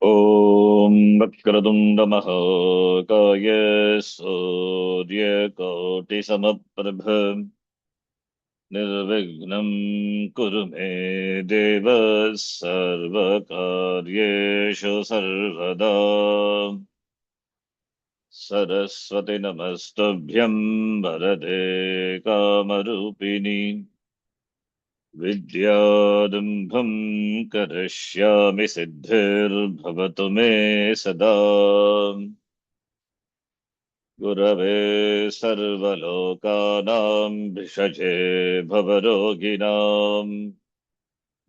ॐ वक्रतुण्ड महाकाय सूर्यकोटिसमप्रभ निर्विघ्नं कुरु मे देव सर्वकार्येषु सर्वदा। सरस्वती नमस्तुभ्यं वरदे कामरूपिणि विद्यारम्भं करिष्यामि सिद्धिर्भवतु मे सदा। गुरवे सर्वलोकानां भिषजे भवरोगिणां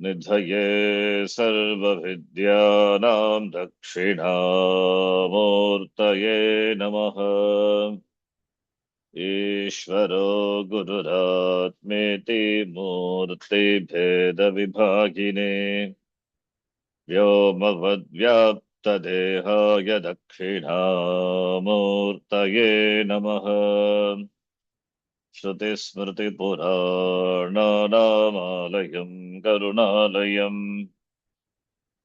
निधये सर्वविद्यानां दक्षिणामूर्तये नमः। ईश्वरो गुरुरात्मेति मूर्तिभेदविभागिने व्योमवद्व्याप्तदेहाय दक्षिणामूर्तये नमः। श्रुतिस्मृतिपुराणानामालयं करुणालयं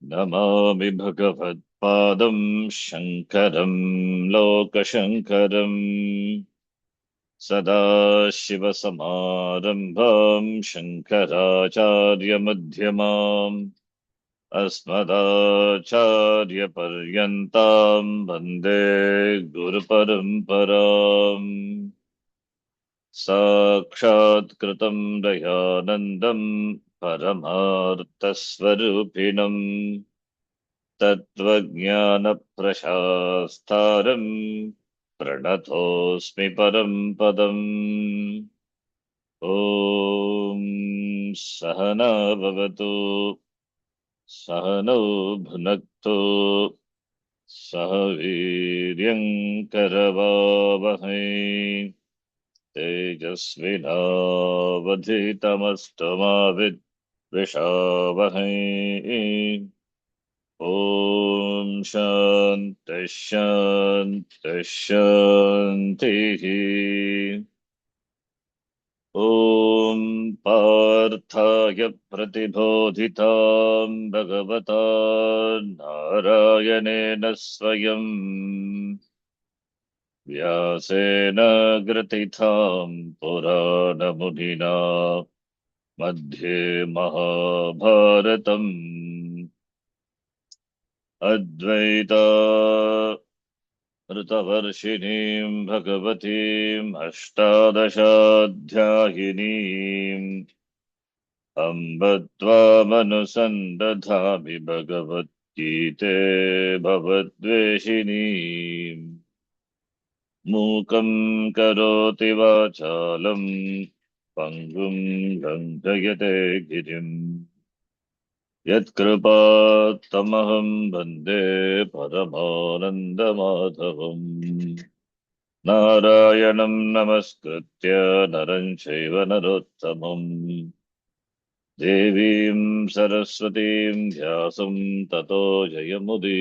नमामि भगवत्पादं शङ्करं लोकशङ्करम्। सदाशिवसमारम्भां शङ्कराचार्यमध्यमाम् अस्मदाचार्यपर्यन्तां वन्दे गुरुपरम्पराम्। साक्षात्कृतं दयानन्दं परमार्थस्वरूपिणं तत्त्वज्ञानप्रशास्तारं प्रणतोऽस्मि परं पदम्। ॐ सहना भवतु सहनौ भुनक्तु सह वीर्यं करवावहै तेजस्विनावधीतमस्तु मा विद्विषावहै। ॐ शान्तिः शान्तिः शान्तिः। ॐ पार्थाय प्रतिबोधितां भगवता नारायणेन स्वयं व्यासेन ग्रथितां पुराणमुनिना मध्ये महाभारतम् अद्वैता ऋतवर्षिणीं भगवतीम् अष्टादशाध्यायिनीम् अम्ब त्वामनुसन्दधामि भगवद्गीते भवद्वेषिणीम्। मूकं करोति वाचालं पङ्गुं लङ्घयते गिरिम् यत्कृपात्तमहं वन्दे परमानन्दमाधवम्। नारायणं नमस्कृत्य नरं चैव नरोत्तमम् देवीं सरस्वतीं व्यासं ततो जयमुदीरयेत्।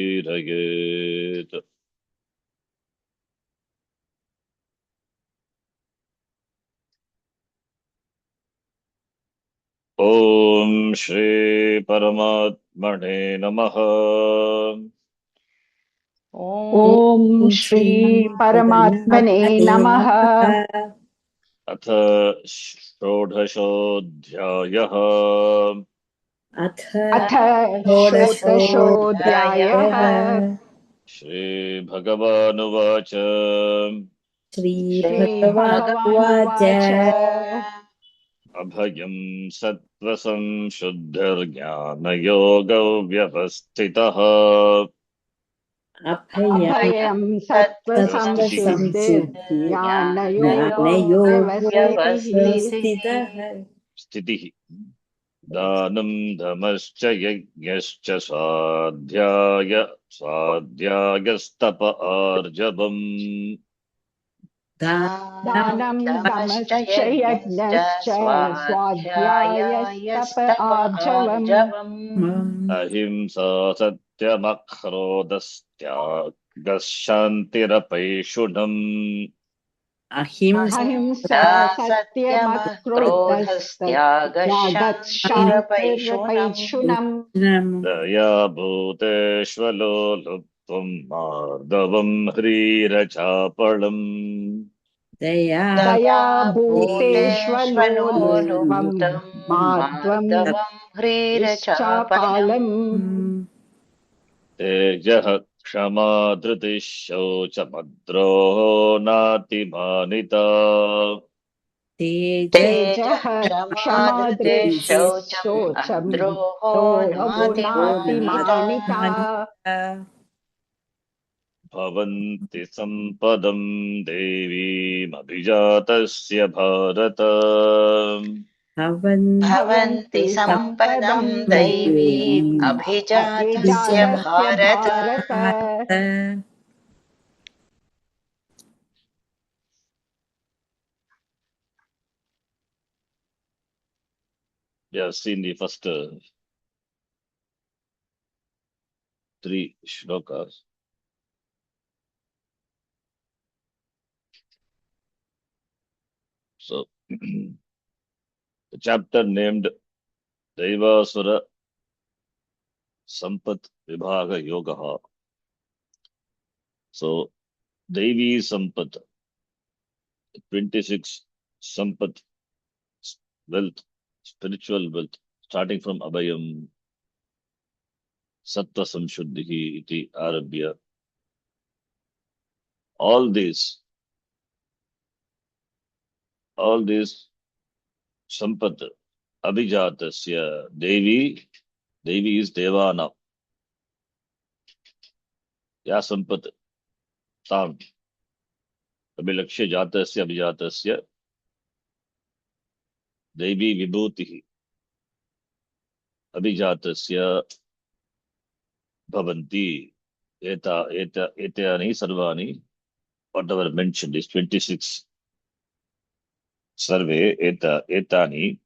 ॐ श्री परमात्मने नमः। ॐ श्री परमात्मने नमः। अथ षोडशोऽध्यायः। अथ षोडशोऽध्यायः। श्रीभगवानुवाच श्रीभगवानुवाच अभयं सत्त्वसंशुद्धिर्ज्ञानयोगो व्यवस्थितः। अभयं सत्त्वसंशुद्धिर्ज्ञानयोगव्यवस्थितिः। स्थितिः दानं दमश्च यज्ञश्च स्वाध्यायस्तप आर्जवम्। दानं दमश्च यज्ञश्च स्वाध्यायस्तप आर्जवम्। अहिंसा सत्यमक्रोधस्त्यागः शान्तिरपैशुनम्। अहिंसा सत्यमक्रोधस्त्यागः दया भूतेष्वलोलुप्त्वं मार्दवम् ह्रीरचापलम् दया भूतेष्वलोलुप्त्वं मार्दवम् ह्रीरचापलम् तेजः क्षमा धृतिः शौचमद्रोहो नातिमानिता तेजः क्षमा धृतिः शौचमद्रोहो नातिमानिता भवन्ति सम्पदं देवीमभिजातस्य भारत भवन्ति सम्पदं दैवीम् अभिजातस्य Bharat We have seen the first three shlokas. So, the chapter named Daivasura Sampat Vibhaga Yoga. So, Devi Sampat, 26 Sampat, wealth, spiritual wealth, starting from Abhayam, Sattva Samshuddhihi iti Arabhya. All these Sampat, Abhijatasya, Devi is Devana. Ya Sampat, Tam. Abhilakshya Jatasya, Abhijatasya, Devi Vibhutihi, Abhijatasya, Bhavanti, Etani, Sarvani, whatever mentioned is 26 survey, Etani,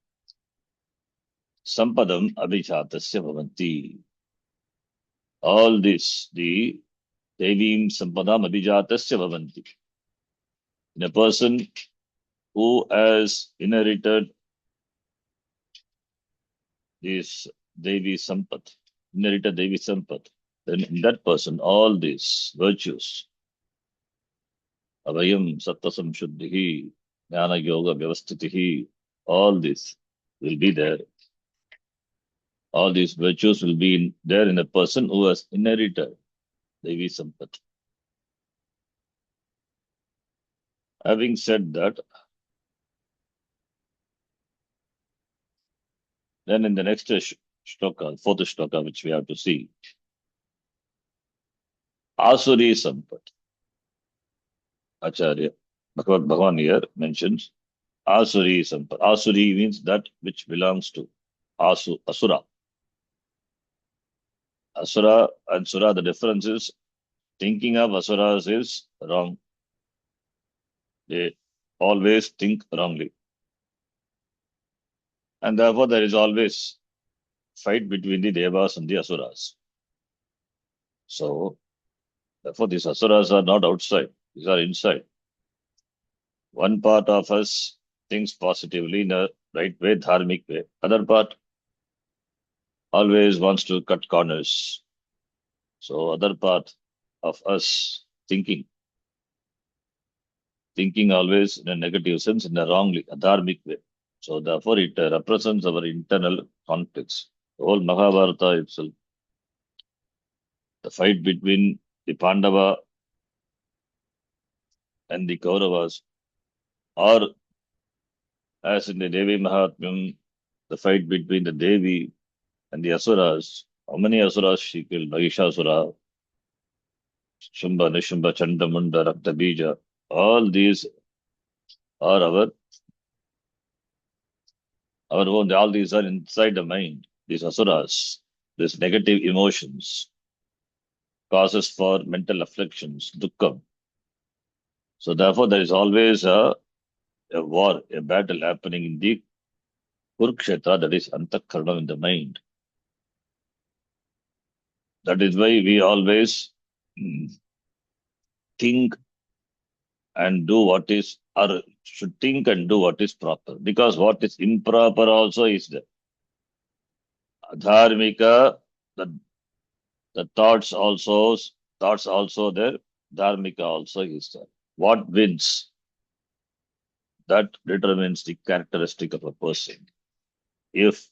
Sampadam, Abhijatasya, Bhavanti. All this, the Devim Sampadam, Abhijatasya, Bhavanti. In a person who has inherited this Devi Sampat, then in that person, all these virtues, Avayam Sattasam Shuddhihi, Jnana Yoga Vyavastitihi, all this will be there. All these virtues will be there in a person who has inherited Devi Sampat. Having said that, then in the next shloka, fourth shloka, which we have to see, Asuri Sampat. Acharya, Bhagavan here mentions Asuri Sampat. Asuri means that which belongs to Asura. Asura and Sura, the difference is thinking of Asuras is wrong. They always think wrongly. And therefore there is always fight between the Devas and the Asuras. So, therefore these Asuras are not outside, these are inside. One part of us thinks positively in a right way, dharmic way. Other part always wants to cut corners. So other part of us thinking always in a negative sense, in a wrongly, a dharmic way. So therefore it represents our internal conflicts. The whole Mahabharata itself, the fight between the Pandava and the Kauravas, or as in the Devi Mahatmyam, the fight between the Devi and the Asuras. How many Asuras she killed? Mahishasura, Shambha, Nishambha, Chandamunda, Raktabija. All these are our own. All these are inside the mind. These Asuras, these negative emotions, causes for mental afflictions, dukkha. So therefore, there is always a war, a battle happening in the Kurukshetra, that is Antakarana in the mind. That is why we always think and do what is, or should think and do what is proper. Because what is improper also is there. Dharmika, the thoughts also there. Dharmika also is there. What wins? That determines the characteristic of a person. If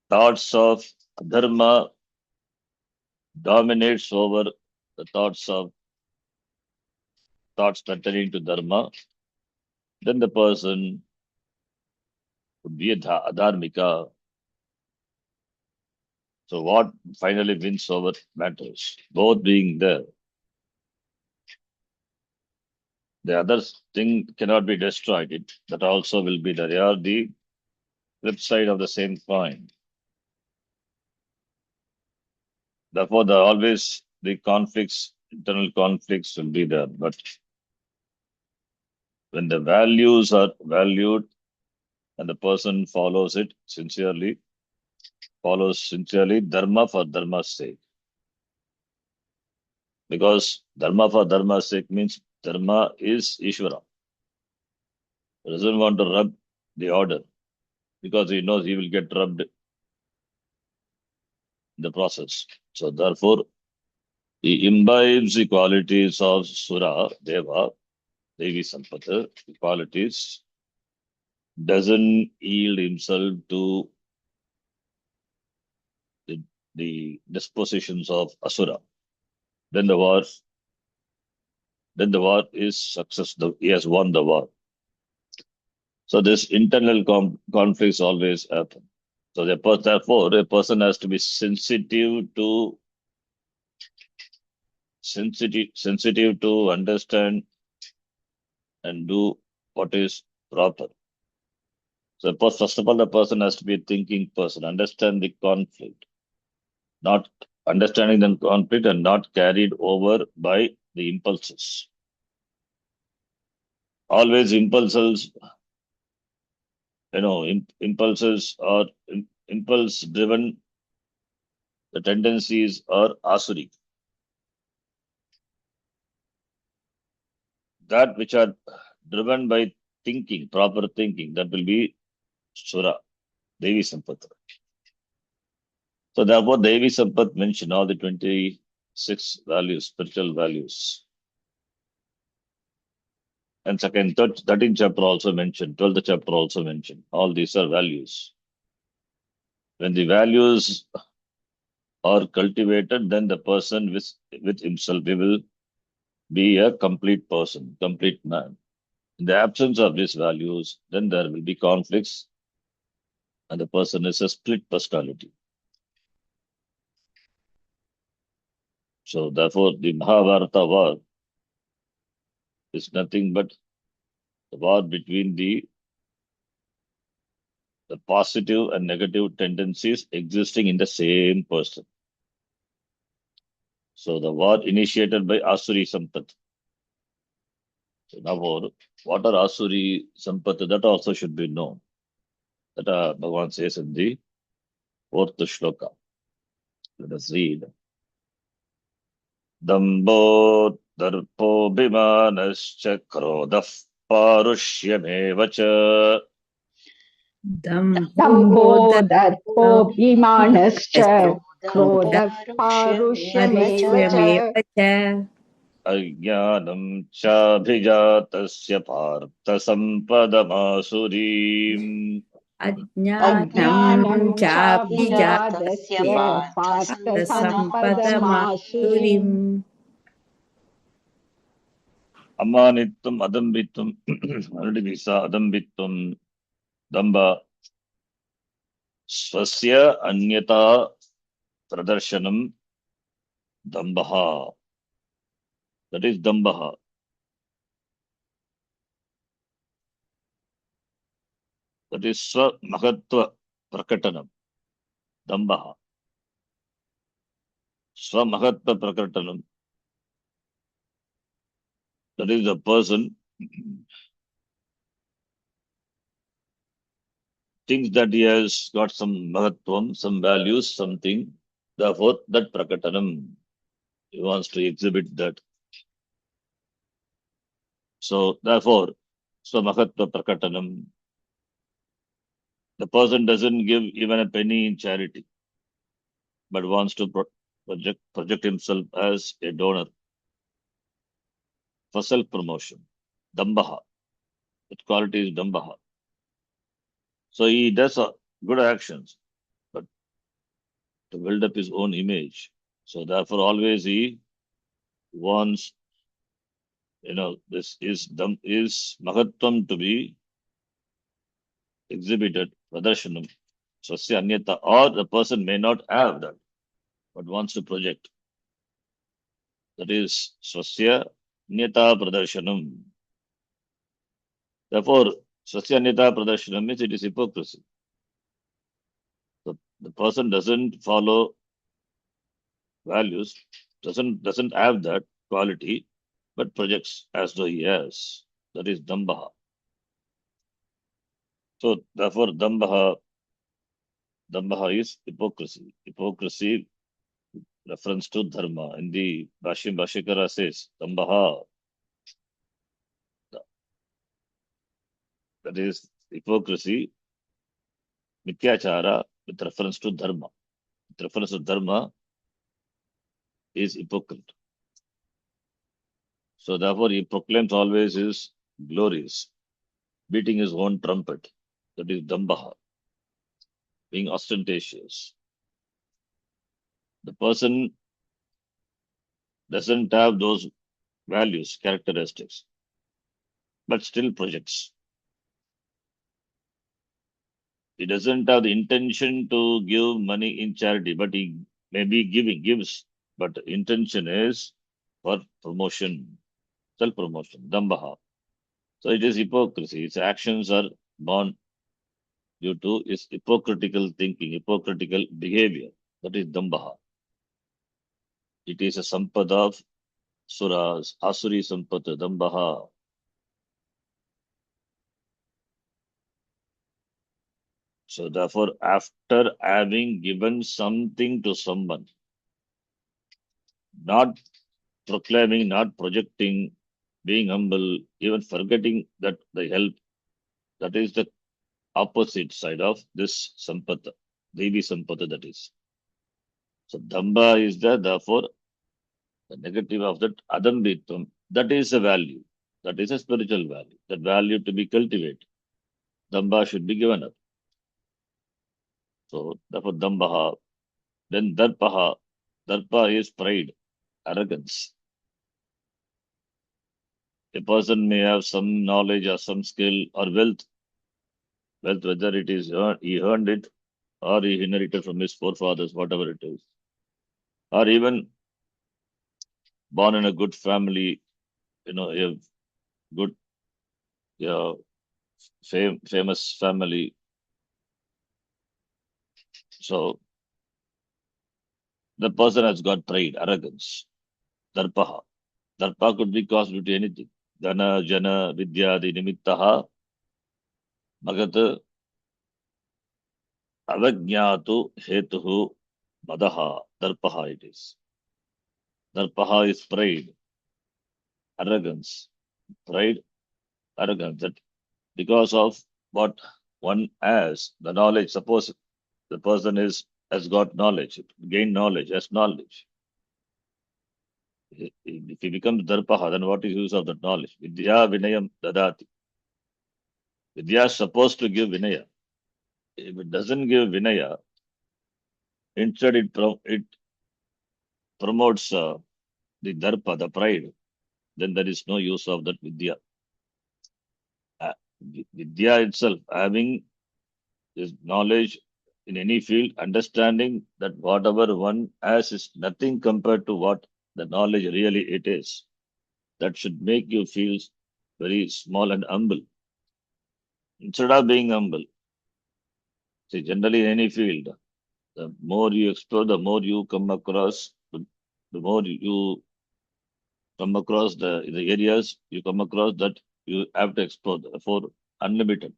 thoughts of dharma dominates over the thoughts pertaining to dharma, then the person would be a adharmika. So what finally wins over matters? Both being there. The other thing cannot be destroyed. That also will be there. They are the flip side of the same coin. Therefore, always the conflicts, internal conflicts will be there. But when the values are valued and the person follows sincerely, dharma for dharma's sake. Because dharma for dharma's sake means dharma is Ishvara. He doesn't want to rub the order because he knows he will get rubbed in the process. So therefore, he imbibes the qualities of Sura, Deva, Devi Sampata, the qualities, doesn't yield himself to the dispositions of Asura. Then the war is success. He has won the war. So this internal conflicts always happen. So therefore, a person has to be sensitive to understand and do what is proper. So first of all, the person has to be a thinking person, understand the conflict, not understanding the conflict and not carried over by the impulses. Always impulses, impulses or impulse driven, the tendencies are asuri. That which are driven by thinking, proper thinking, that will be Sura, Devi Sampata. So therefore, Devi Sampat mentioned all the 26 values, spiritual values. And 13th chapter also mentioned, 12th chapter also mentioned. All these are values. When the values are cultivated, then the person with himself, he will be a complete person, complete man. In the absence of these values, then there will be conflicts and the person is a split personality. So therefore, the Mahabharata war is nothing but the war between the positive and negative tendencies existing in the same person. So the war initiated by Asuri Sampat. So now what are Asuri Sampat? That also should be known. That Bhagavan says in the 4th Shloka. Let us read. Dambo darpo bimanascha krodaf parushyameva cha. दम्भो दर्पोऽभिमानश्च क्रोधः पारुष्यमेव च Ajnanam chabhijatasya partha sampadamasurim. अज्ञानं चाभिजातस्य पार्थसम्पदमासुरीम् Amanittum adambittum anudivisa adambittum damba swasya anyata pradarshanam dambaha. That is dambaha. That is swamahatva prakatanam. Dambaha. Swamahatva prakatanam. That is the person thinks that he has got some mahatvam, some values, something. Therefore, that prakatanam, he wants to exhibit that. So therefore, Swamahatva Prakatanam, the person doesn't give even a penny in charity, but wants to project himself as a donor for self-promotion. Dambaha. That quality is Dambaha. So he does good actions, but to build up his own image. So therefore, always he wants, this is Mahatvam to be exhibited, Pradarshanam, Swasya Anyata, or the person may not have that, but wants to project. That is Swasya Anyata Pradarshanam. Therefore, Swasya Anyata Pradarshanam means it is hypocrisy. The person doesn't follow values, doesn't have that quality, but projects as though he has. That is Dambaha. So therefore, Dambaha is hypocrisy. Hypocrisy reference to dharma. In the Bhashim Bhashikara says, Dambaha, that is hypocrisy, Mithyachara, with reference to dharma. With reference to dharma is hypocrite. So therefore, he proclaims always his glories, beating his own trumpet. That is Dambaha, being ostentatious. The person doesn't have those values, characteristics, but still projects. He doesn't have the intention to give money in charity, but he maybe gives, but the intention is for promotion, self-promotion, Dambaha. So it is hypocrisy. His actions are born due to his hypocritical thinking, hypocritical behavior. That is Dambaha. It is a sampad of suras, asuri sampad, Dambaha. So therefore, after having given something to someone, not proclaiming, not projecting, being humble, even forgetting that the help, that is the opposite side of this sampata, Devi sampata that is. So Damba is therefore the negative of that Adambitvam. That is a value. That is a spiritual value. That value to be cultivated. Damba should be given up. So therefore Dambaha. Then Darpaha. Darpa is pride, arrogance. A person may have some knowledge or some skill or wealth, whether it is he earned it or he inherited from his forefathers, whatever it is, or even born in a good family, a good, famous family. So the person has got pride, arrogance, darpaha. Darpa could be caused due to anything. Dana, jana, vidyadi, nimittaha, magat, avajñātu, hetuhu, madaha, darpaha it is. Darpaha is pride, arrogance, pride, arrogance. That because of what one has, the knowledge. Suppose the person has got knowledge, gained knowledge, has knowledge. If he becomes darpaha, then what is use of that knowledge? Vidya vinayam dadati. Vidya is supposed to give vinaya. If it doesn't give vinaya, instead it promotes the darpa, the pride. Then there is no use of that vidya. Uh, Vidya itself, having this knowledge in any field, understanding that whatever one has is nothing compared to what the knowledge really it is. That should make you feel very small and humble. Instead of being humble, see, generally in any field, the more you explore, the more you come across, the more you come across the areas you come across that you have to explore. Therefore, unlimited.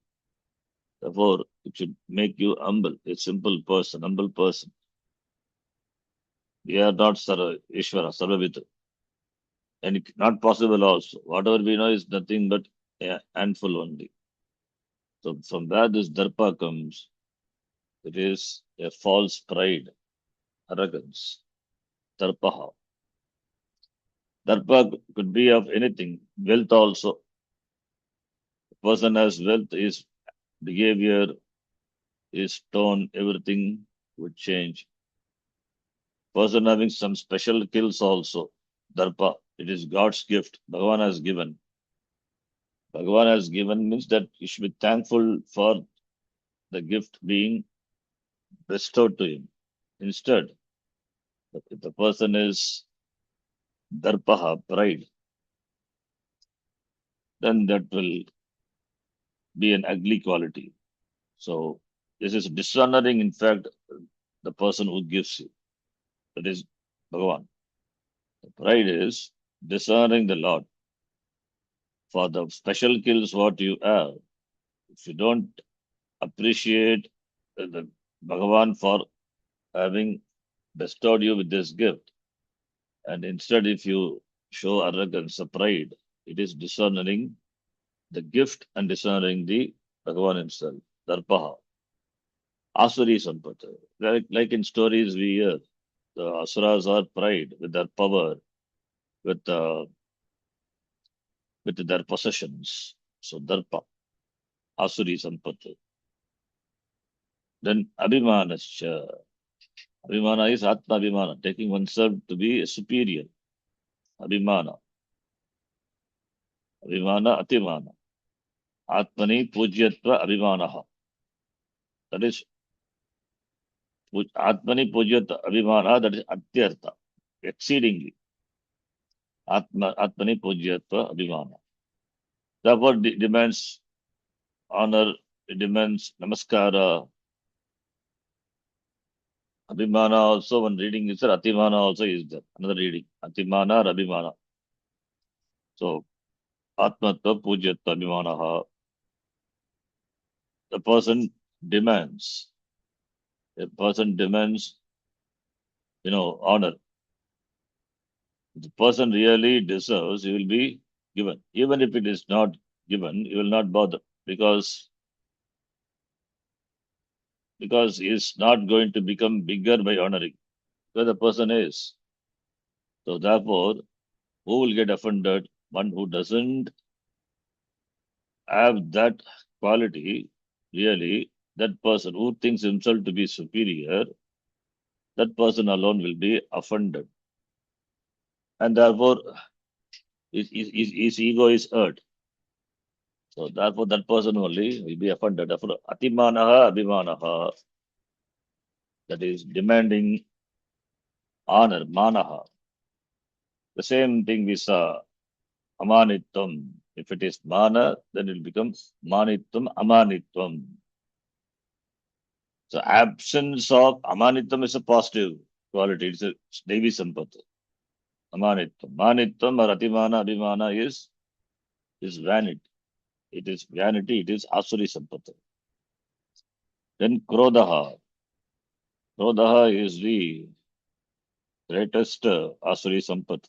Therefore, it should make you humble, a simple person, humble person. We are not Ishvara, Sarvavita. and not possible also. Whatever we know is nothing but a handful only. So from where this darpa comes, it is a false pride, arrogance, darpaha. Darpa could be of anything, wealth also. The person has wealth, his behavior, his tone, everything would change. Person having some special skills also, darpa. It is God's gift. Bhagavan has given. Bhagavan has given means that you should be thankful for the gift being bestowed to him. Instead, if the person is darpaha, pride, then that will be an ugly quality. So this is dishonoring, in fact, the person who gives you. That is Bhagavan. The pride is dishonoring the Lord for the special skills what you have. If you don't appreciate the Bhagavan for having bestowed you with this gift, and instead if you show arrogance or pride, it is dishonoring the gift and dishonoring the Bhagavan himself. Darpaha. Asuri Sampata. Like in stories we hear, the Asuras are pride with their power, with with their possessions. So Darpa, Asuri Sampata. Then Abhimanascha. Abhimana is Atma Abhimana, taking oneself to be a superior. Abhimana. Abhimana Atimana. Atmani Pujyatva Abhimanaha. That is Atmani Pujyatva Abhimana, that is Atyartha. Exceedingly. Atmani Pujyatva Abhimana. Therefore demands honor, it demands namaskara. Abhimana also, one reading is there, Atimana also is there. Another reading. Atimana or Abhimana. So Atmatva Pujyatva Abhimanaha. The person demands. A person demands, honor. If the person really deserves, he will be given. Even if it is not given, he will not bother because he is not going to become bigger by honoring. Where the person is. So therefore, who will get offended? One who doesn't have that quality, really, that person who thinks himself to be superior, that person alone will be offended. And therefore, his ego is hurt. So therefore, that person only will be offended. Therefore, Atimanaha, Abhimanaha, that is demanding honor, Manaha. The same thing we saw, Amanitvam. If it is Mana, then it becomes Manitvam, Amanitvam. So absence of Amanitvam is a positive quality. It's a Devi Sampata. Amanitvam. Manitvam or Atimana, Abhimana is vanity. It is vanity, it is Asuri Sampata. Then Krodaha. Krodaha is the greatest Asuri Sampata.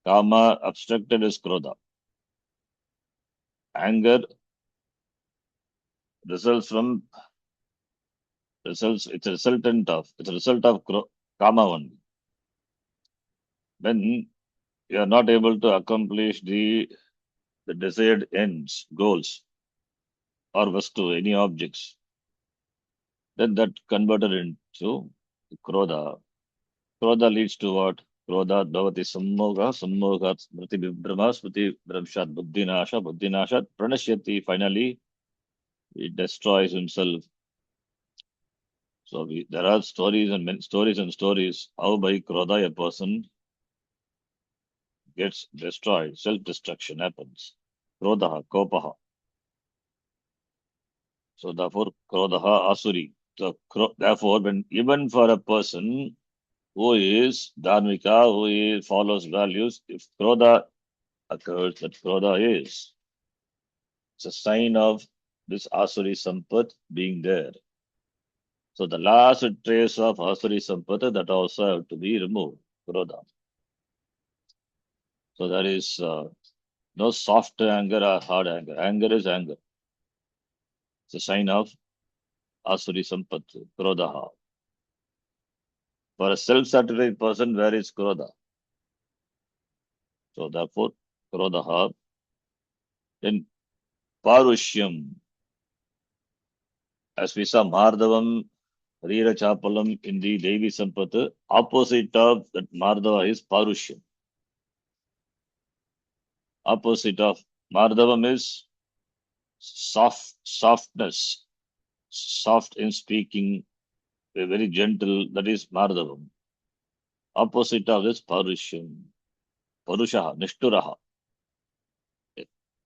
Kama abstracted is Krodha. Anger it's a result of Kama only. When you are not able to accomplish the desired ends, goals, or vastu, any objects, then that converted into Krodha. Krodha leads to what? Krodha bhavati sammoga smriti vibhrama, smriti vibhramshat buddhinashat pranashyati. Finally, he destroys himself. So there are stories and stories how by Krodha a person gets destroyed. Self-destruction happens. Krodha, kopaha. So therefore, Krodha asuri. So therefore, even for a person who is dharmika, who follows values, if Krodha occurs, that Krodha is. It's a sign of this Asuri Sampat being there. So the last trace of Asuri Sampata that also have to be removed, Krodha. So there is no soft anger or hard anger. Anger is anger. It's a sign of Asuri Sampatti, Krodha. For a self-satisfied person, where is Krodha? So therefore, Krodha. Then Parushyam. As we saw Mardhavam, Rira Chapalam in the Devi Sampata, opposite of that Mardhava is Parushyam. Opposite of Mardhavam is softness, soft in speaking, very gentle, that is Mardhavam. Opposite of this Parushyam. Parushaha, Nishturaha.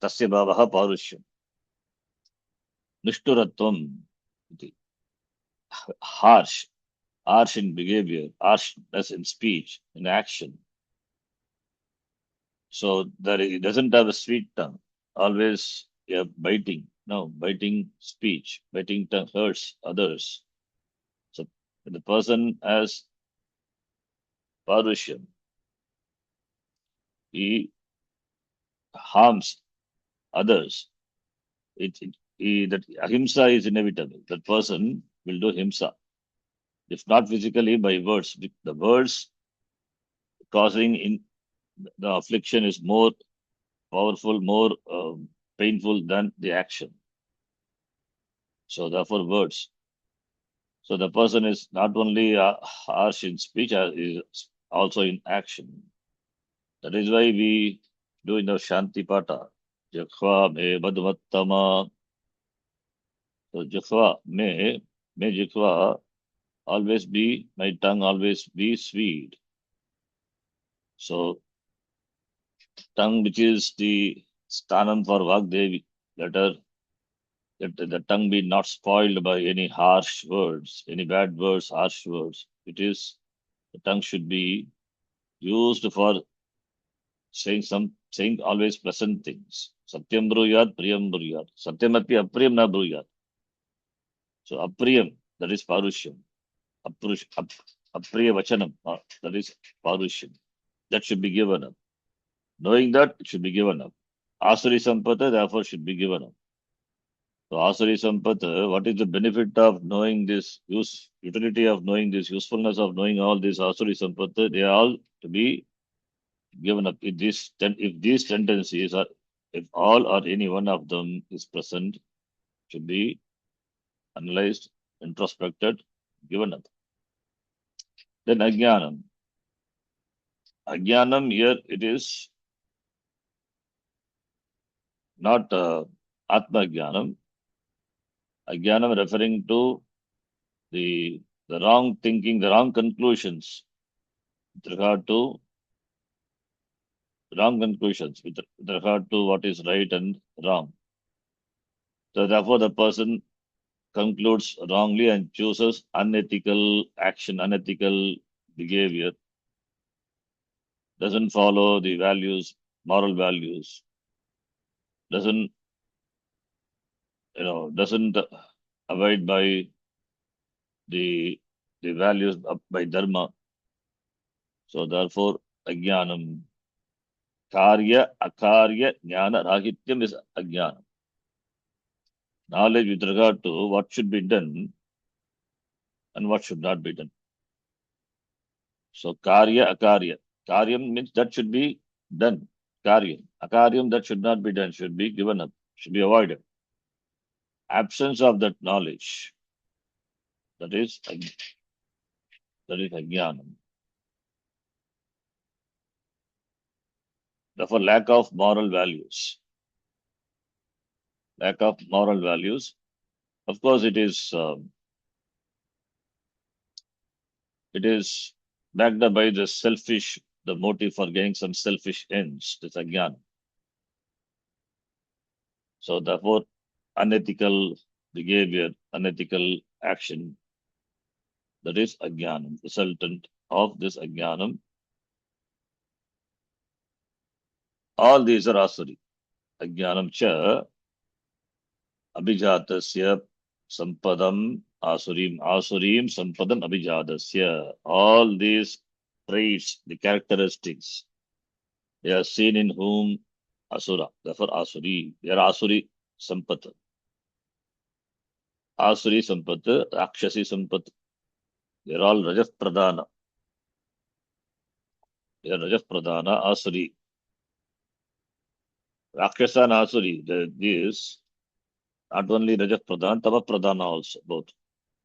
Tasya Bhavaha Parushyam. Nishturatvam. Harsh. Harsh in behavior, harshness in speech, in action. So that it doesn't have a sweet tongue. Always biting. No, biting speech, biting tongue hurts others. So when the person has Parushyam, he harms others. That ahimsa is inevitable. That person will do himsa. If not physically, by words. The words causing in the affliction is more powerful, more painful than the action. So therefore, words. So the person is not only harsh in speech, is also in action. That is why we do in the Shanti Pata. Jakhva me badvattama. So Jakhva me Jakhva always be, my tongue always be sweet. So tongue, which is the sthanam for Vagdevi, let the tongue be not spoiled by any harsh words, any bad words, harsh words. The tongue should be used for saying always pleasant things. Satyam bruyat, priyam bruyat. Satyam api apriyam na bruyat. So apriyam, that is Parushyam. Apriya vachanam, that is Parushyam. That should be given up. Knowing that, it should be given up. Asuri Sampata, therefore, should be given up. So Asuri Sampata, what is the benefit of knowing this utility of knowing this, usefulness of knowing all this Asuri Sampata? They are all to be given up. If these tendencies are, if all or any one of them is present, should be analyzed, introspected, given up. Then Ajnanam. Ajnanam here it is not Atma Jnanam. Ajnanam referring to the wrong thinking, the wrong conclusions with regard to with regard to what is right and wrong. So therefore the person concludes wrongly and chooses unethical action, unethical behavior, doesn't follow the values, moral values, doesn't abide by the values by dharma. So therefore, ajnanam, karya, akarya, jnana, rahityam is ajnanam. Knowledge with regard to what should be done and what should not be done. So karya, akarya. Karyam means that should be done. Karyam. Akaryam that should not be done, should be given up, should be avoided. Absence of that knowledge, that is ajnanam. Therefore, lack of moral values. Lack of moral values. Of course, it is backed up by the motive for getting some selfish ends. That's ajnana. So therefore, unethical behavior, unethical action, that is ajnanam, resultant of this ajnanam. All these are asuri. Ajnanam cha abhijatasya sampadam asurim sampadam abhijatasya. All these traits, the characteristics They are seen in whom? Asura. Therefore, Asuri. They are Asuri Sampat. Asuri Sampat, Rakshasi Sampat. They are all Rajas Pradhana. They are Rajas Pradhana, Asuri. Rakshasa and Asuri. These not only Rajas Pradhana, Tava Pradhana also, both.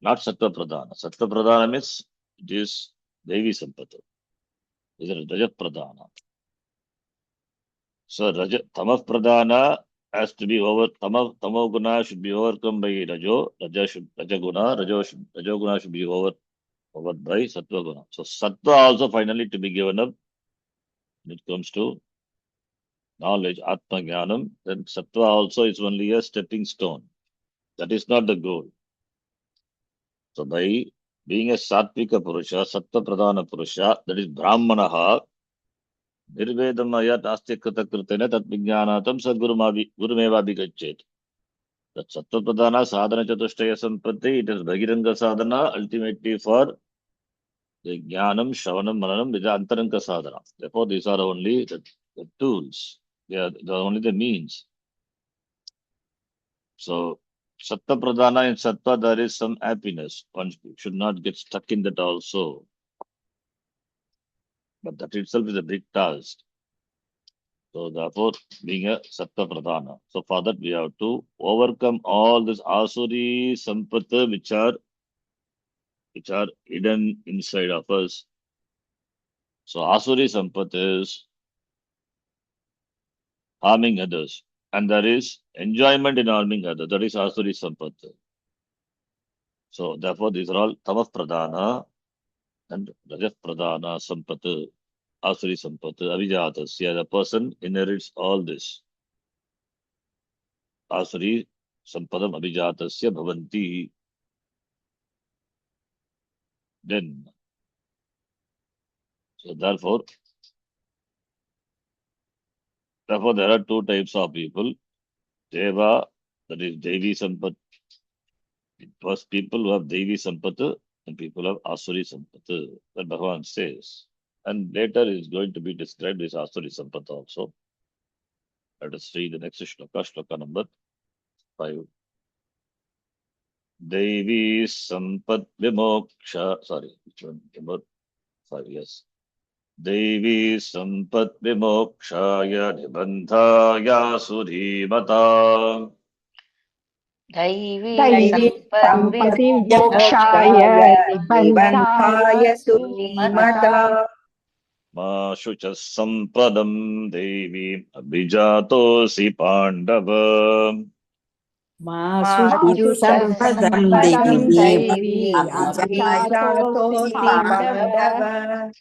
Not Sattva Pradhana. Sattva Pradhana means it is Devi Sampat. These are Rajas Pradhana. So Tamav Pradhana has to be over. Tamo Guna should be overcome by Rajo Guna should be over by Sattva Guna. So Sattva also finally to be given up when it comes to knowledge, Atma Jnanam. Then Sattva also is only a stepping stone. That is not the goal. So by being a Sattvika Purusha, Sattva Pradhana Purusha, that is Brahmanaha, Nirvedamaya Tastikata Kritena Tat Vijnanatam Gurumeva Bigachet. That Sattva Pradhana Sadhana Chatushtaya Sampatti, it is Bhagiranga Sadhana ultimately for the Jnanam, Shravanam, Mananam, with the Antaranga Sadhana. Therefore, these are only the tools. They are only the means. So, Sattva Pradhana in Sattva, there is some happiness. One should not get stuck in that also. But that itself is a big task. So, therefore, being a Sattva Pradhana. So, for that, we have to overcome all this Asuri Sampata which are hidden inside of us. So Asuri Sampat is harming others. And there is enjoyment in harming others. That is Asuri Sampat. So therefore these are all Tamaf Pradhana and Rajas Pradhana Sampat, Asuri Sampat, Avijatasya. The person inherits all this. Asuri Sampadam Avijatasya Bhavanti. Then, so therefore there are two types of people. Deva, that is Devi Sampat. First, people who have Devi Sampata and people who have Asuri Sampata. That Bhagavan says. And later is going to be described as Asuri Sampata also. Let us read the next shloka, shloka number 5. Devi Sampat Vimoksha. Sorry, which one? Number 5, yes. Devi Sampat Vimokshaya Nibandhaya Surimata. दैवी सम्पदि मोक्षाय निबन्धाय निबन्धाय सुरीमता Sumta Ma Shucha Sampadam Devi Abhijatosi Pandava. मासु सम्पदं सम्पदं देवी दैवी अभिजातोऽसि अभिजातोऽसि Pandava. Pandava.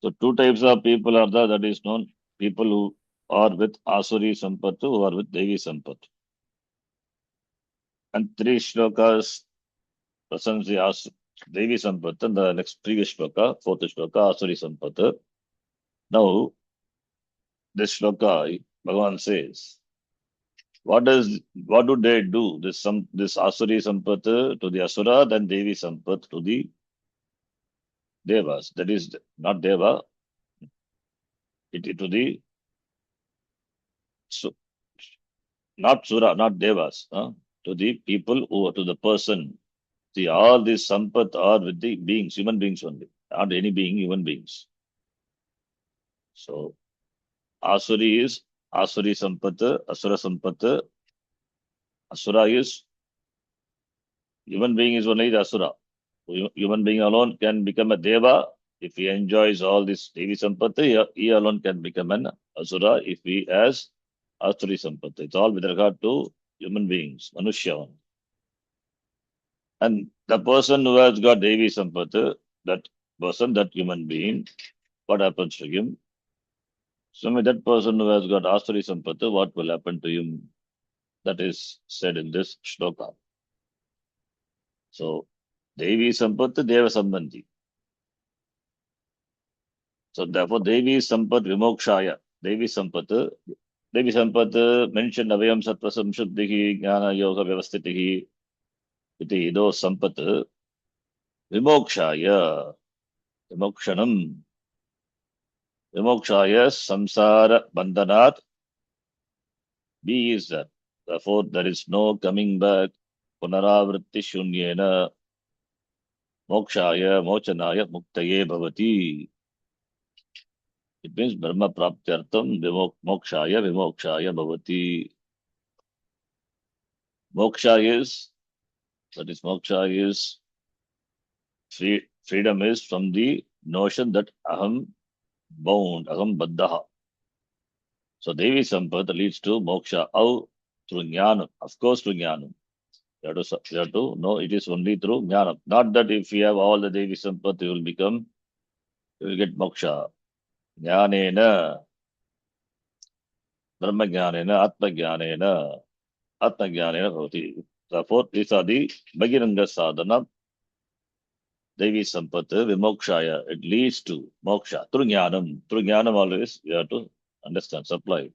So two types of people are there, that is known. People who are with Asuri Sampatu, who are with Devi Sampatu. And three shlokas presents the Devi Sampatu, and the next previous shloka, fourth shloka, Asuri Sampatu. Now, this shloka, Bhagavan says, what do they do? This Asuri Sampatu to the Asura, then Devi Sampatu to the Devas. That is not Deva, it to the not Sura, not Devas, to the people who, to the person. See, all these Sampat are with the beings, human beings only, not any being, human beings. So, Asuri is Asuri Sampat, Asura Sampat. Asura is, human being is only the Asura. Human being alone can become a Deva if he enjoys all this Devi Sampati. He alone can become an Asura if he has Asuri Sampati. It's all with regard to human beings, Manushya. And the person who has got Devi Sampati, that person, that human being, what happens to him? So that person who has got Asuri Sampati, what will happen to him? That is said in this shloka. So, Devi Sampati, Deva Sambandhi. So therefore, Devi Sampat Vimokshaya, Devi Sampati mentioned Avayam Sattva Samshuddhihi Jnana Yoga Vyavastitihi Iti Ido Sampat Vimokshaya, Vimokshanam. Vimokshaya samsara bandhanat. B is that. Therefore, there is no coming back. Punaravritti shunyena mokshaya mochanaya muktaye bhavati. It means Brahma praptyartam mokshaya vimokshaya bhavati. Moksha is, that is moksha is, freedom is from the notion that aham bound, aham baddha. So Devi Sampad leads to moksha. How? Through jnana. Of course, through jnana. You have to know it is only through jnana. Not that if you have all the Devi Sampad, you will get moksha. Jnanena, Brahma jnanena, Atma jnanena, Atma jnanena bhavati. Therefore, these are the Bhagiranga sadhana, Devi Sampad, Vimokshaya. It leads to moksha. Through jnanam. Through jnanam always you have to understand, supply.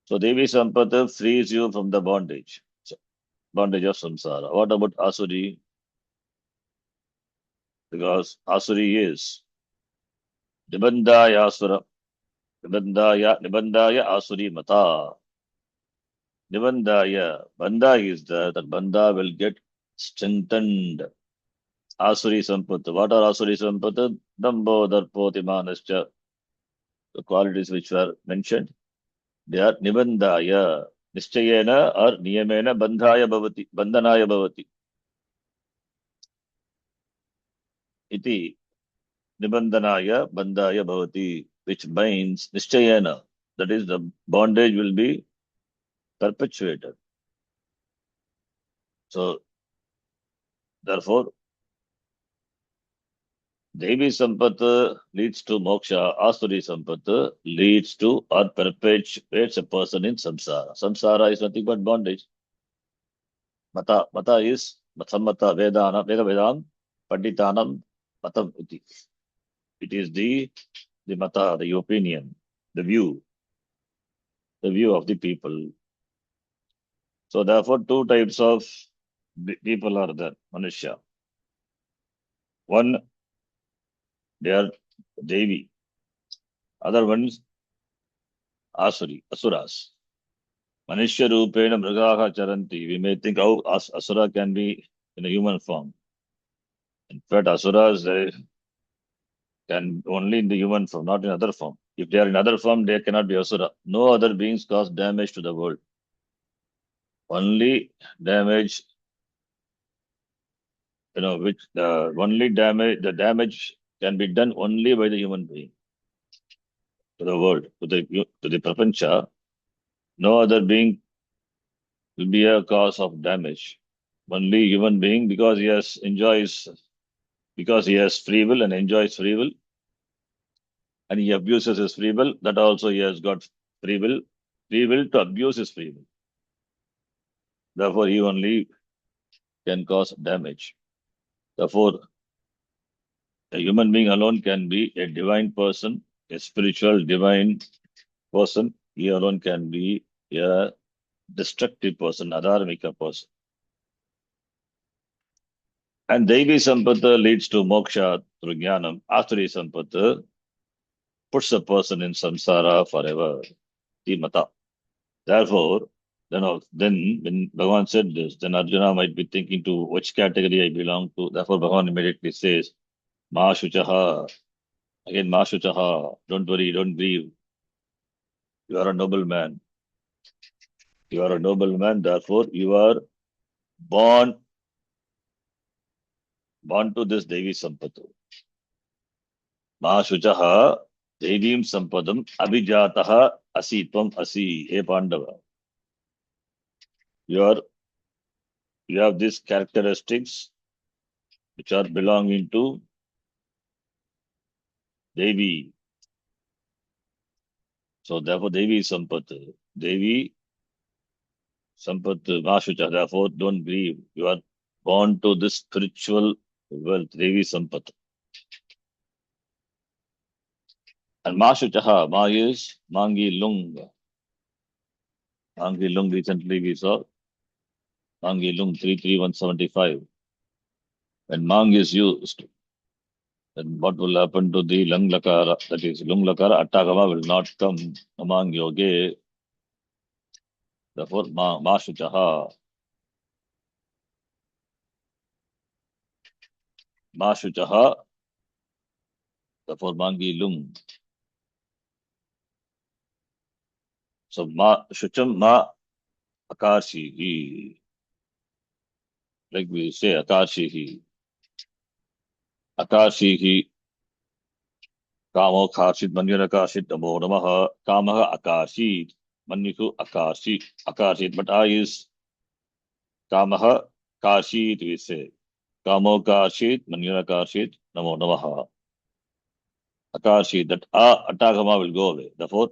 So Devi Sampad frees you from the bondage. Bondage of samsara. What about Asuri? Because Asuri is Nibandhaya Asura, Nibandhaya Asuri Mata. Nibandhaya, Bandha is there, that Bandha will get strengthened. Asuri Sampata. What are Asuri Sampata? Dambo, Darpo, Timanascha, the qualities which were mentioned. They are Nibandhaya. Nischayena or Niyamena Bandhaya Bhavati, Bandhanaya Bhavati. Iti Nibandhanaya Bandhaya Bhavati, which binds Nischayena. That is, the bondage will be perpetuated. So, therefore, Devi Sampata leads to moksha, Asuri Sampata leads to or perpetuates a person in samsara. Samsara is nothing but bondage. Mata is Sammata Veda Vedam, Panditanam, Matam iti. It is the mata, the opinion, the view of the people. So therefore, two types of people are there, Manushya. One, they are Devi. Other ones, Asuras. Manushya Rupena Mrigaha Charanti. We may think how Asura can be in a human form. In fact, Asuras can only in the human form, not in other form. If they are in other form, they cannot be Asura. No other beings cause damage to the world. Only damage, the damage can be done only by the human being to the world, to the prapancha. No other being will be a cause of damage. Only human being, because he has free will and enjoys free will, and he abuses his free will, that also he has got free will to abuse his free will. Therefore, he only can cause damage. Therefore, a human being alone can be a divine person, a spiritual divine person. He alone can be a destructive person, adharmika person. And Devi Sampata leads to moksha through jnanam. Asuri Sampata puts a person in samsara forever. The mata. Therefore, then when Bhagavan said this, then Arjuna might be thinking to which category I belong to. Therefore, Bhagavan immediately says, Ma Shuchaha. Again, Ma Shuchaha. Don't worry, don't grieve. You are a noble man. You are a noble man. Therefore, you are born to this Devi Sampatu. Ma Shuchaha Devim Sampadam Abhijataha Asitvam Asi. Hey Pandava. You have these characteristics which are belonging to Devi. So therefore Devi Sampatu. Devi Sampatu Mashucha. Therefore don't grieve. You are born to this spiritual wealth, Devi Sampatu. And Mashuchaha, Ma is Mangi Lung. Mangi Lung recently we saw. Mangi Lung 33175. When Mang is used, then what will happen to the lung lakara? That is, lung lakara attagama will not come among yoge. Therefore, ma shuchaha, ma shuchaha, therefore mangi lung. So ma shucham ma akarshihi. Like we say akarshihi. Akarshihi, kamo karshit, manyur akarshit, namo namaha, kamaha akarshit, manyuku akarshit, akarshit. But I is kamaha karshit, we say. Kamo karshit, manyur akarshit, namo namaha. Akarshit, that atagama will go away. Therefore,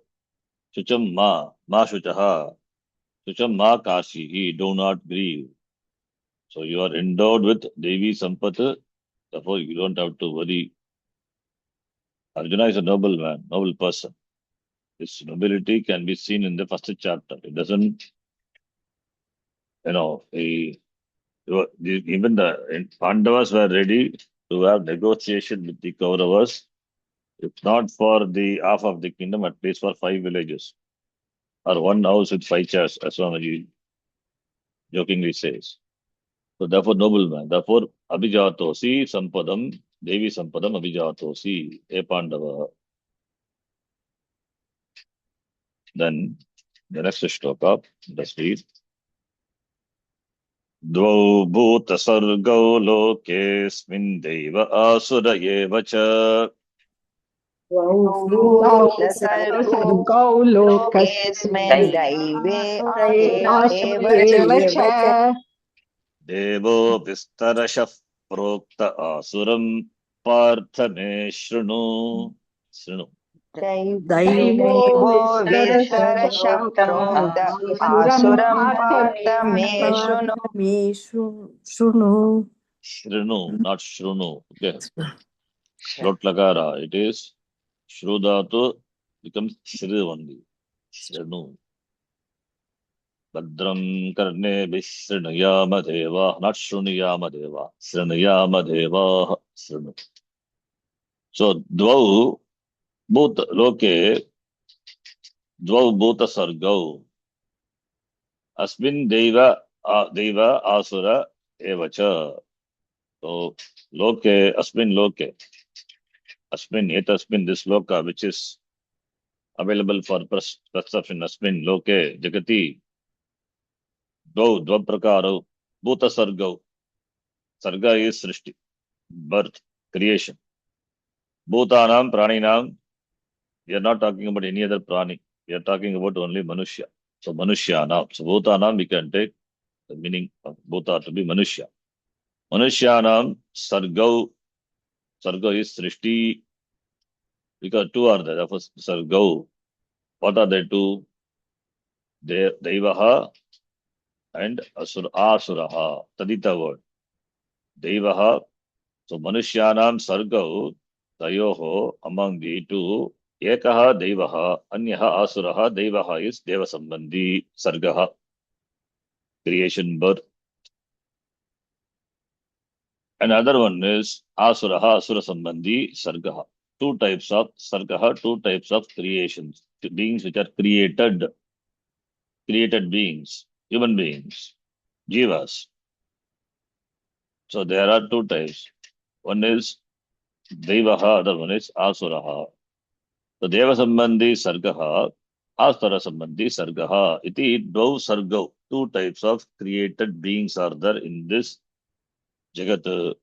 shucham ma shuchaha, shucham ma karshihi, do not grieve. So you are endowed with Devi Sampata, therefore you don't have to worry. Arjuna is a noble man, noble person. His nobility can be seen in the first chapter. It doesn't, even the Pandavas were ready to have negotiation with the Kauravas, if not for the half of the kingdom, at least for 5 villages, or one house with 5 chairs, as Swamiji jokingly says. So therefore, nobleman. Therefore, Abhijatosi Sampadam, Devi Sampadam Abhijatosi, E Pandava. Then the next shloka, let's read. द्वौ भूतसर्गौ लोकेऽस्मिन् दैव आसुर एव च सर्गौ लोकस्मिन् आसुर एव च देवो विस्तरशः प्रोक्त आसुरं पार्थ मे शृणु शृणु दैवो विस्तरशः प्रोक्त आसुरं पार्थ मे शृणु शृणु not shrunu. Okay, lot lagara, it is shrudatu becomes shri only. Shृणु भद्रं कर्णे विशृणुयाम देवा, not शृणुयाम देवा, शृणुयाम देवाः शृणु. So द्वौ भूत लोके द्वौ भूत सर्गौ अस्मिन् दैव आसुर एव च. So loke अस्मिन् लोके अस्मिन् एतस्मिन्, this loka which is available for perception, अस्मिन् लोके जगति द्वौ प्रकारौ भूत सर्गौ. Sarga is srishti, birth, creation. Bhutanam, Praninam, we are not talking about any other prani. We are talking about only Manushya. So Manushyanam. So Bhutanam, we can take the meaning of Bhuta to be Manushya. Manushyanam, Sargau. Sarga is srishti. Because two are there. Therefore, Sargau. What are they two? Devaha and Asuraha. Tadita word. Devaha. So Manushyanam Sargau. Tayoho, among the two, Ekaha Devaha, Anyaha Asuraha, Devaha is Deva Sambandhi, Sargaha, creation, birth. Another one is Asuraha, Asura Sambandhi, Sargaha. Two types of Sargaha, two types of creations, beings which are created beings, human beings, Jivas. So there are two types. One is Devaha, other one is Asuraha. So Deva Sambandhi Sargaha, Asura Sambandhi Sargaha. Iti dvau sargau. Two types of created beings are there in this Jagat.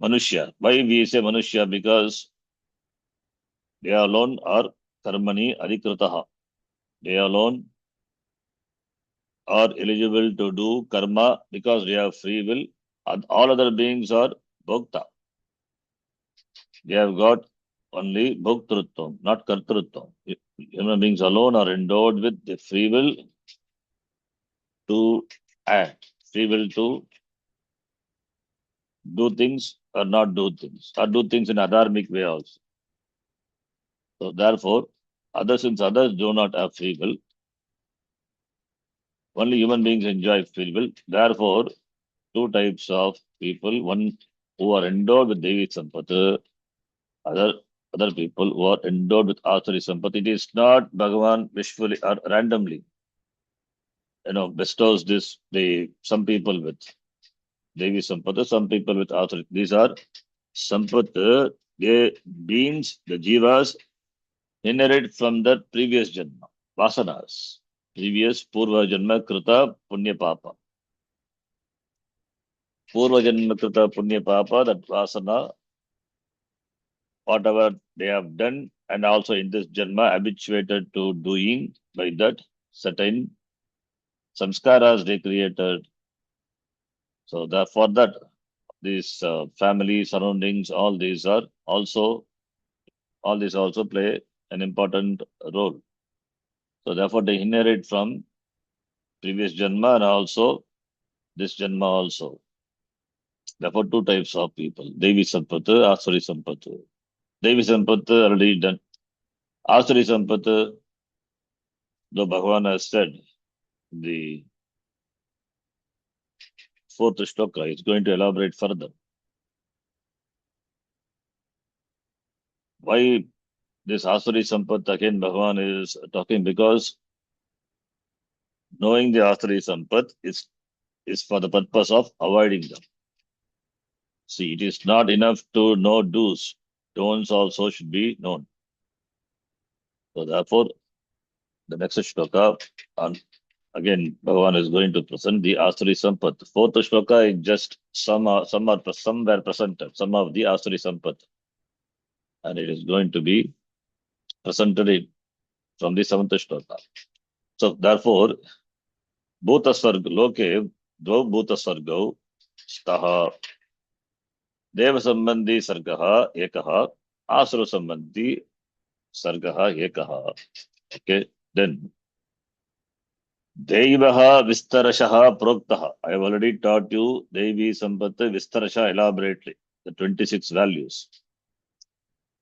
Manushya. Why we say Manushya? Because they alone are karmani adhikritaha. They alone are eligible to do karma because they have free will. And all other beings are bhokta. They have got only bhoktrutvam, not kartrutvam. Human beings alone are endowed with the free will to act, free will to do things or not do things, or do things in a dharmic way also. So therefore, since others do not have free will, only human beings enjoy free will. Therefore, two types of people. One who are endowed with Devi Sampati, other people who are endowed with Asuri Sampati. It is not Bhagavan wishfully or randomly, bestows some people with Devi Sampati, some people with Asuri. These are Sampati, the beings, the jivas inherit from the previous janma, vasanas, previous purva janma krita punya papa. Purva janma krita punya papa, that vasana, whatever they have done, and also in this janma habituated to doing by that certain samskaras they created. So for that, these family surroundings, all these also play an important role. So therefore, they inherit from previous janma and also this janma also. Therefore, two types of people: Devi Sampati, Asuri Sampati. Devi Sampati already done. Asuri Sampati, though Bhagavan has said, the fourth shloka is going to elaborate further. Why this Asuri Sampati again Bhagavan is talking? Because knowing the Asuri Sampati is for the purpose of avoiding them. See, it is not enough to know do's. Don'ts also should be known. So therefore, the next shloka, and again, Bhagavan is going to present the Asuri Sampat. Fourth shloka is just somewhere presented, some of the Asuri Sampat. And it is going to be presented from the seventh shloka. So therefore, Bhuta Sarga Loke, Dvau Bhuta Sargau, Staha, Deva Sambandhi Sargaha, Ekaha, Asura Sambandhi Sargaha, Ekaha. Okay, then Devaha Vistarashaha Proktaha. I have already taught you Devi Sampatti Vistarasha elaborately, the 26 values.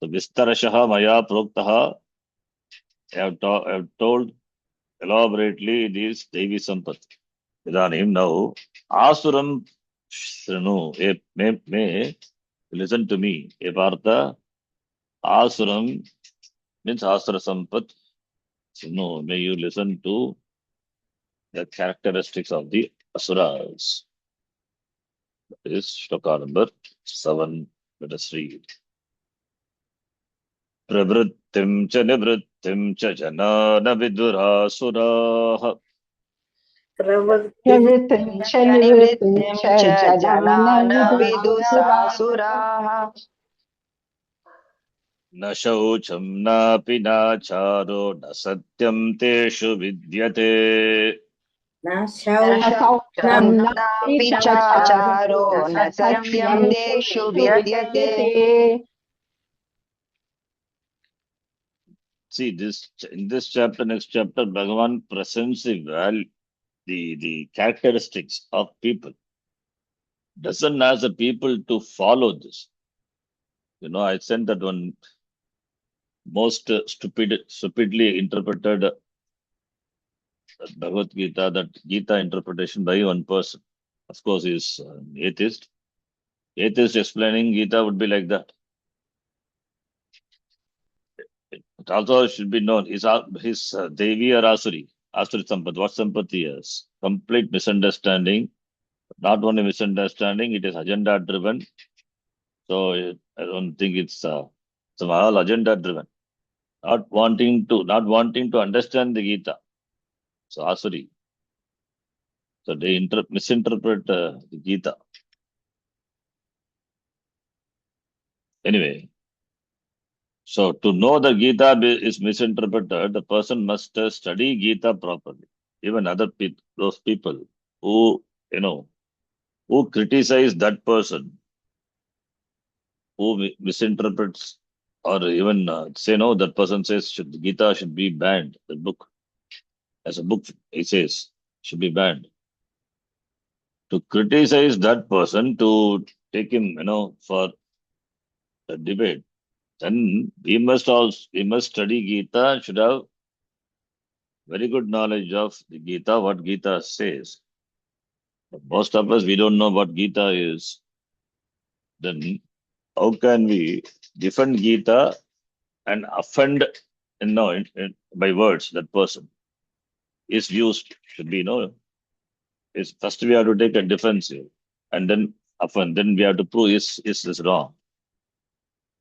So Vistarashaha Maya Proktaha, I have told elaborately these Devi Sampatti. Idanim now, Asuram Shrinu, may listen to me. A Partha, Asuram means Asura Sampat. Shrinu, may you listen to the characteristics of the Asuras. Is shloka number 7. Let us read. Pravrittim cha nivrittim cha janana vidurasuraha. प्रवृत्तिं प्रवृत्तिं च च निवृत्तिं निवृत्तिं च च जनान जनान विदुरासुराः विदुषासुराः न शौचम नापि नाचारो न सत्यम तेषु विद्यते. न न शौचं शौचं नापि नापि चाचारो चाचारो न न सत्यं सत्यं तेषु तेषु विद्यते विद्यते. See this in this chapter, next chapter, Bhagavan presents the characteristics of people. Doesn't ask the people to follow this. I sent that one most stupidly interpreted Bhagavad Gita, that Gita interpretation by one person. Of course, he's an atheist. Atheist explaining Gita would be like that. It also should be known. His Devi or Asuri Sampati. What Sampati is? Complete misunderstanding. Not only misunderstanding, it is agenda driven. So I don't think it's somehow agenda driven. Not wanting to understand the Gita. So Asuri. So they misinterpret the Gita. Anyway, so to know the Gita is misinterpreted, the person must study Gita properly. Even those people who who criticize that person, who misinterprets, or even say no, that person says Gita should be banned. The book, as a book, he says should be banned. To criticize that person, to take him, for a debate, then we must study Gita, should have very good knowledge of the Gita, what Gita says. But most of us, we don't know what Gita is. then how can we defend Gita and offend, by words that person? His views should be, is first we have to take a defensive and then offend. Then we have to prove is this wrong.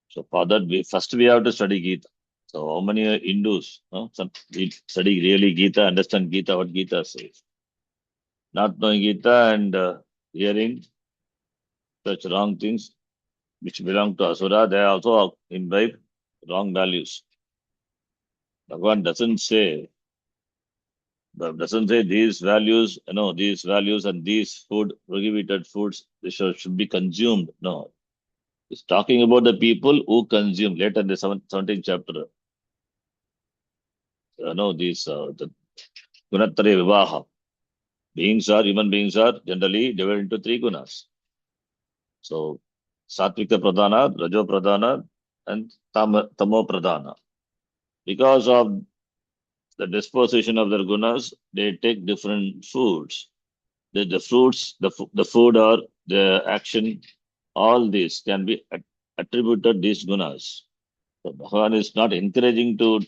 So for that, we have to study Gita. So how many Hindus, some we study really Gita, understand Gita, what Gita says. Not knowing Gita and hearing such wrong things which belong to Asura, they also imbibe wrong values. Bhagavan doesn't say these values, these values and these prohibited foods, they should be consumed. No. It's talking about the people who consume. Later in the 17th chapter, these, the Gunattare Vivaha. Human beings are generally divided into three gunas. So, Satvika Pradhana, Rajo Pradhana, and Tamo Pradhana. Because of the disposition of their gunas, they take different foods. The fruits, the food or the action, all these can be attributed these gunas. So Bhagavan is not encouraging to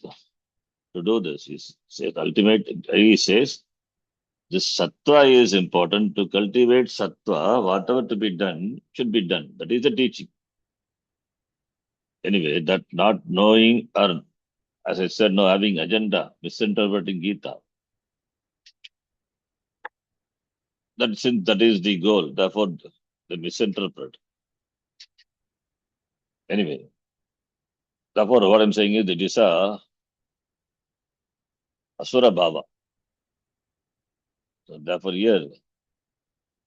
do this. He says this sattva is important. To cultivate sattva, whatever to be done should be done. That is the teaching. Anyway, that not knowing or, as I said, no having agenda, misinterpreting Gita. That is the goal. Therefore, they misinterpret. Anyway, therefore, what I'm saying is it is a Asura Bhava. So therefore, here,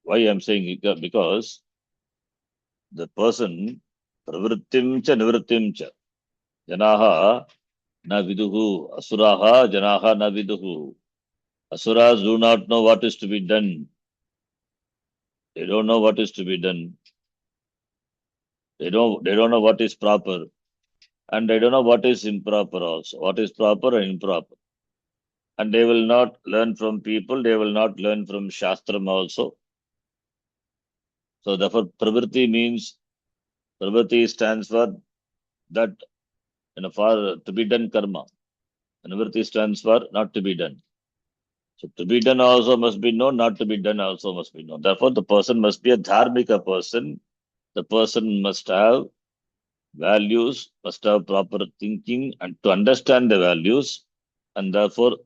why I'm saying it? Because the person, pravrittim cha nivrittim cha, janaha na viduhu, asuraha janaha na viduhu. Asuras do not know what is to be done. They don't know what is to be done. They don't know what is proper. And they don't know what is improper also. What is proper and improper. And they will not learn from people. They will not learn from Shastram also. So therefore, Pravrti stands for that, for to be done karma. And Nivritti stands for not to be done. So to be done also must be known, not to be done also must be known. Therefore, the person must be a dharmika person. The person must have values, must have proper thinking and to understand the values, and therefore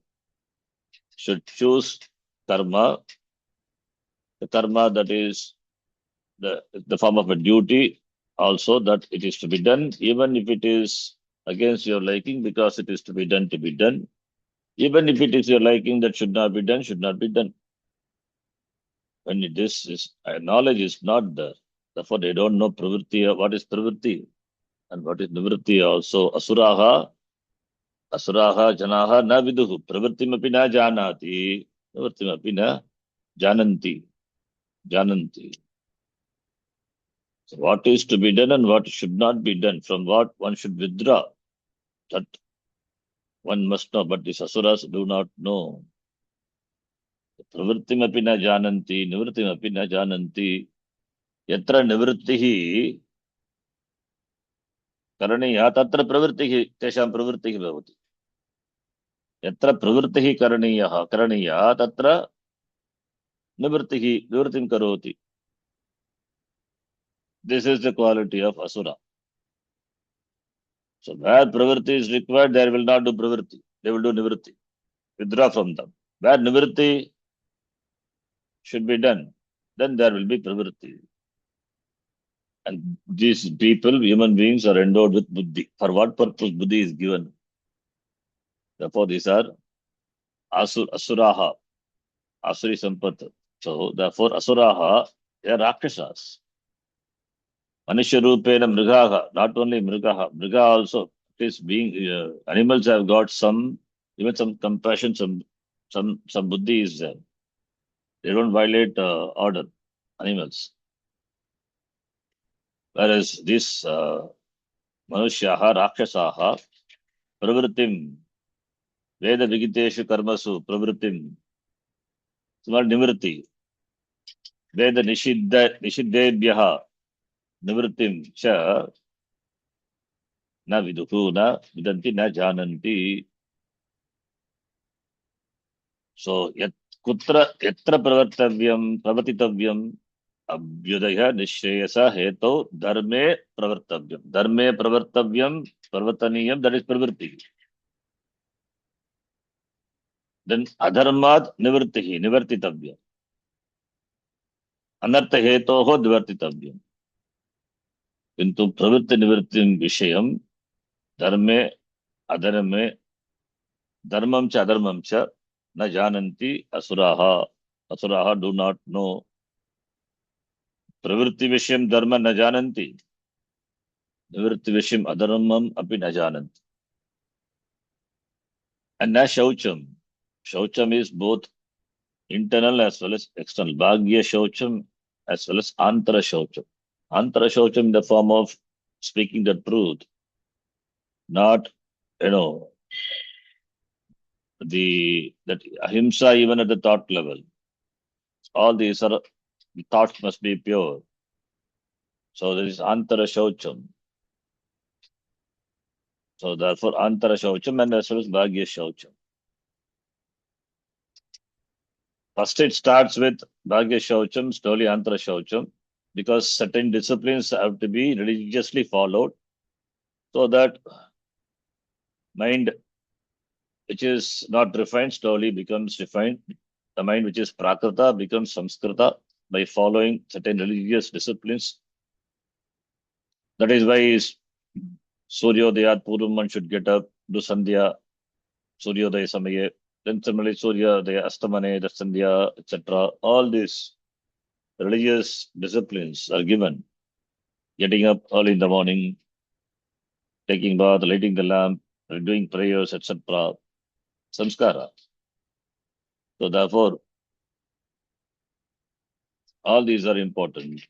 should choose karma, the karma that is the form of a duty also, that it is to be done, even if it is against your liking, because it is to be done, even if it is your liking that should not be done. When knowledge is not there, therefore they don't know pravritti, what is pravritti and what is nivritti also. Asuraha janaha na viduhu, pravrittimapi na janati, nivrittimapi na jananti. So what is to be done and what should not be done, from what one should withdraw, that one must know, but these asuras do not know. Pravrittimapi na jananti, nivrittimapi na jananti. Yatra nivrittihi करणीया तत्र प्रवृत्तिः तेषां प्रवृत्तिः भवति. यत्र प्रवृत्तिः करणीया तत्र निवृत्तिं करोति. This is the quality of asura. So where pravritti is required, there will not do pravritti. They will do nivritti. Withdraw from them. Where nivritti should be done, then there will be pravritti. And these people, human beings, are endowed with buddhi. For what purpose buddhi is given? Therefore, these are asuraha, asuri sampat. So, therefore, asuraha, they are rakshasas. Manishya rupena mrigaha, not only mriga also, it is being, animals have got some compassion, some buddhi is there. They don't violate order, animals. Whereas this manusyaha, rakshasaha, pravrittim, veda vigiteshu karmasu, pravrittim, small nivritti, veda nishiddebhyaha, nivrittim cha na viduhu na vidanti na jananti. So yatra pravartitavyam abhyudaya nishreyasa heto dharme pravartavyam. Dharme pravartavyam pravartaniyam, that is pravritti. Then adharmad nivartitavyam. Anartha hetoho nivartitavyam. किंतु प्रवृत्ति निवृत्ति विषयम धर्मे अधर्मे धर्मम च अधर्मम च न जानन्ति असुराः. असुराः do not know. प्रवृत्ति विषयम धर्म न जानन्ति, निवृत्ति विषयम अधर्मम अपि न जानन्ति. And न शौचम. Shaucham is both internal as well as external. Bhagya shaucham as well as antara shaucham. Antara shaucham in the form of speaking the truth, not, you know, that ahimsa even at the thought level. All these are, the thoughts must be pure. So there is antara shaucham. So therefore antara shaucham and as well as bhagya shaucham. First it starts with bhagya shaucham, slowly antara shaucham, because certain disciplines have to be religiously followed, so that mind which is not refined slowly becomes refined. The mind which is prakrita becomes samskrita by following certain religious disciplines. That is why Suryodayat Purvam one should get up, do Sandhya, Suryodaya Samaye, then similarly Suryodaya Astamane, the Sandhya, etc. All these religious disciplines are given. Getting up early in the morning, taking bath, lighting the lamp, doing prayers, etc. Samskara. So therefore, all these are important.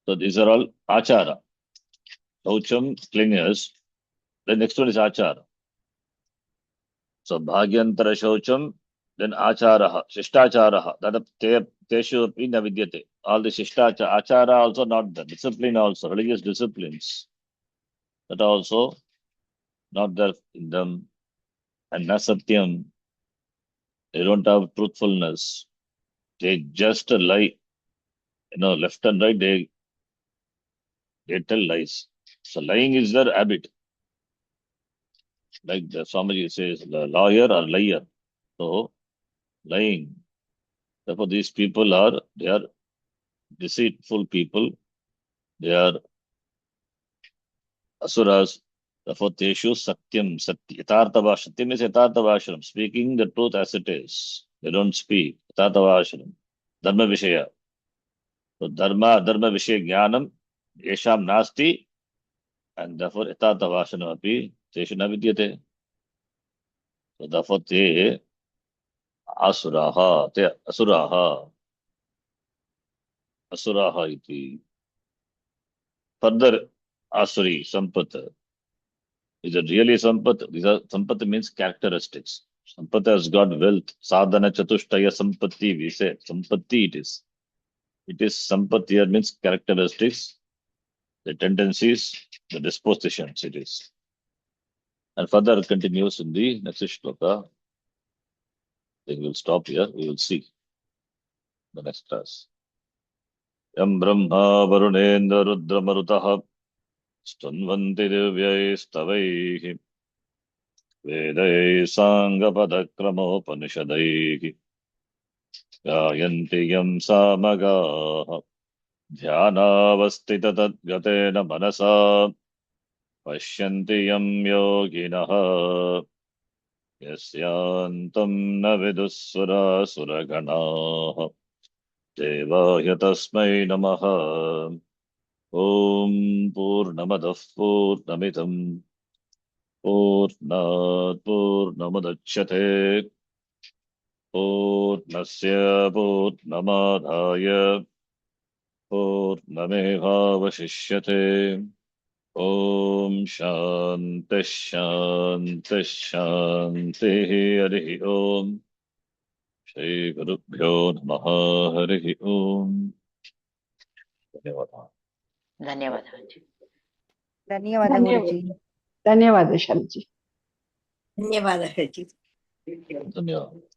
So these are all achara. Shaucham, cleanliness. The next one is achara. So bhagyantara shaucham, then acharaha, shishtacharaha. That teshu api na vidyate. All the achara also not the discipline also, religious disciplines. That also not there in them. And na satyam, they don't have truthfulness. They just lie. Left and right, they tell lies. So lying is their habit. Like the Swamiji says, the lawyer or liar. So lying. Therefore, these people they are deceitful people. They are asuras. Therefore, teshu satyam, yatartava. Satyam is yatartavashanam, speaking the truth as it is. They don't speak. Yatartavashanam. Dharma vishaya. So dharma vishaya jnanam, yesham nasti, and therefore yatartavashanam api teshu na vidyate. So therefore, te asuraha, te asuraha, asuraha iti. Further, asuri, sampata. Is it really sampath? Sampath means characteristics. Sampath has got wealth. Sadhana chatushtaya sampatti, we say. Sampatti it is. It is sampath here means characteristics, the tendencies, the dispositions it is. And further continues in the next shloka. Then we will stop here. We will see the next class. Yam brahma varunendra rudra marutaha stanvanti divyai Vedai Sangapadakramopanishadaihi Gayanti Yam Samagaha Dhyanavastita Tadgatena Manasa Pashyanti Yam Yoginaha Yasyantam Navidusura Suraganaha Devaya Tasmai Namaha Om Purnamadav Purnamidam Purnat Purnamadachyate Purnasya Purnamadhaya Purnamevavashishyate Om Shanti Shanti Shanti Harihi Om Shri Gurubhyo Namaha Harihi Om. Dhanyavada. ಧನ್ಯವಾದ. ಧನ್ಯವಾದ ಗುರುಜಿ. ಧನ್ಯವಾದ ಶಾಲಿಜಿ. ಧನ್ಯವಾದ ಹರಿಜಿ. धन्यवाद.